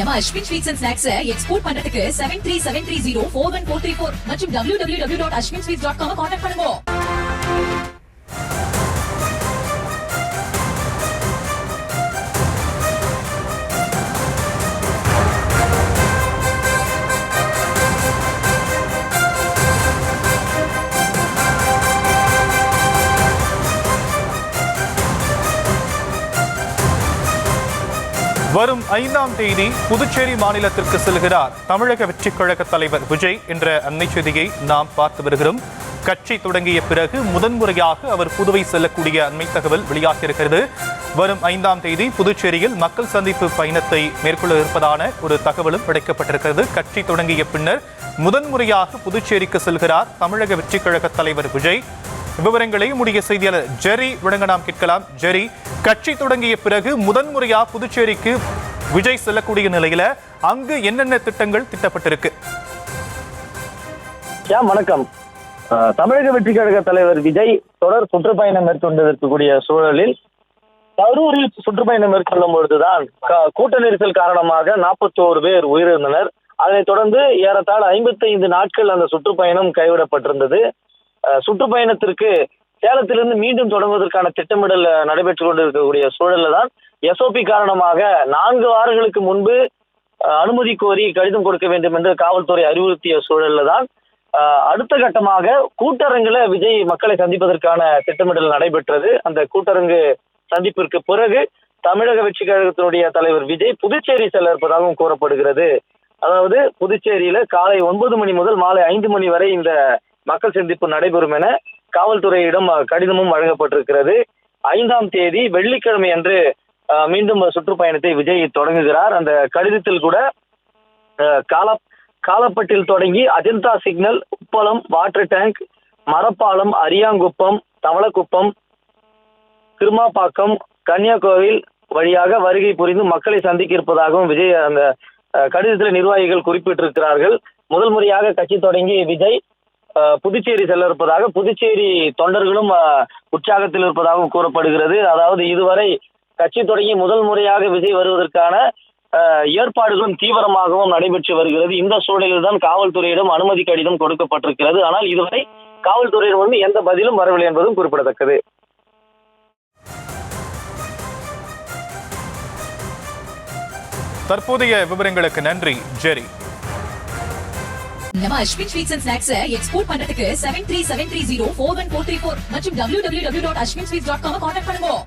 நம்ம Ashwin sweets and snacks export பண்றதுக்கு 7373041434 மற்றும் www.ashwinsweets.com கான்டாக்ட் பண்ணுங்க. வரும் 5ஆம் தேதி புதுச்சேரி மாநிலத்திற்கு செல்கிறார் தமிழக வெற்றிக் கழக தலைவர் விஜய் என்ற அன்னை செய்தியை நாம் பார்த்து வருகிறோம். கட்சி தொடங்கிய பிறகு முதன்முறையாக அவர் புதுவை செல்லக்கூடிய அண்மை தகவல் வெளியாகியிருக்கிறது. வரும் 5ஆம் தேதி புதுச்சேரியில் மக்கள் சந்திப்பு பயணத்தை மேற்கொள்ள இருப்பதான ஒரு தகவலும் கிடைக்கப்பட்டிருக்கிறது. கட்சி தொடங்கிய பின்னர் முதன்முறையாக புதுச்சேரிக்கு செல்கிறார் தமிழக வெற்றிக் கழக தலைவர் விஜய். விவரங்களை உடைய செய்தியாளர் ஜெரி வழங்க நாம் கேட்கலாம். ஜெரி, கட்சி தொடங்கிய பிறகு முதன்முறையா புதுச்சேரிக்கு விஜய் செல்லக்கூடிய நிலையில அங்கு என்னென்ன திட்டங்கள் திட்டப்பட்டிருக்கு? வணக்கம். தமிழக வெற்றி கழக தலைவர் விஜய் தொடர் சுற்றுப்பயணம் மேற்கொண்டிருக்கக்கூடிய சூழலில் கரூரில் சுற்றுப்பயணம் மேற்கொள்ளும் பொழுதுதான் கூட்ட நெரிசல் காரணமாக 41 பேர் உயிரிழந்தனர். அதனைத் தொடர்ந்து ஏறத்தாழ 55 நாட்கள் அந்த சுற்றுப்பயணம் கைவிடப்பட்டிருந்தது. சுற்றுப்பயணத்திற்கு சேலத்திலிருந்து மீண்டும் தொடங்குவதற்கான திட்டமிடல் நடைபெற்றுக் கொண்டிருக்கக்கூடிய சூழல்ல தான் எஸ்ஓபி காரணமாக 4 வாரங்களுக்கு முன்பு அனுமதி கோரி கடிதம் கொடுக்க வேண்டும் என்று காவல்துறை அறிவுறுத்திய சூழல்ல தான் அடுத்த கட்டமாக கூட்டரங்குல விஜய் மக்களை சந்திப்பதற்கான திட்டமிடல் நடைபெற்றது. அந்த கூட்டரங்கு சந்திப்பிற்கு பிறகு தமிழக வெற்றி கழகத்தினுடைய தலைவர் விஜய் புதுச்சேரி செல்ல இருப்பதாகவும் கூறப்படுகிறது. அதாவது புதுச்சேரியில காலை 9 மணி முதல் மாலை 5 மணி வரை இந்த மக்கள் சந்திப்பு நடைபெறும் என காவல்துறையிடம் கடிதமும் வழங்கப்பட்டிருக்கிறது. 5ஆம் தேதி வெள்ளிக்கிழமை அன்று மீண்டும் சுற்றுப்பயணத்தை விஜய் தொடங்குகிறார். அந்த கடிதத்தில் கூட காலப்பட்டில் தொடங்கி அஜந்தா சிக்னல், உப்பளம், வாட்டர் டேங்க், மரப்பாலம், அரியாங்குப்பம், தவளக்குப்பம், கிருமாப்பாக்கம், கன்னியாகோவில் வழியாக வருகை புரிந்து மக்களை சந்திக்க இருப்பதாகவும் விஜய் அந்த கடிதத்தில் நிர்வாகிகள் குறிப்பிட்டிருக்கிறார்கள். முதல் முறையாக கட்சி தொடங்கி விஜய் புதுச்சேரி செல்ல இருப்பதாக புதுச்சேரி தொண்டர்களும் உற்சாகத்தில் இருப்பதாகவும் கூறப்படுகிறது. அதாவது இதுவரை கட்சி தொடங்கி முதல் முறையாக விஜய் வருவதற்கான ஏற்பாடுகளும் தீவிரமாகவும் நடைபெற்று வருகிறது. இந்த சூழலில் தான் காவல்துறையிடம் அனுமதி கடிதம் கொடுக்கப்பட்டிருக்கிறது. ஆனால் இதுவரை காவல்துறையிடம் எந்த பதிலும் வரவில்லை என்பதும் குறிப்பிடத்தக்கது. தற்போதைய விவரங்களுக்கு நன்றி ஜெரி. நம்ம Ashwin sweets and snacks export பண்றதுக்கு 7373041434 மற்றும் www.ashwinsweets.com கான்டாக்ட் பண்ணுங்க.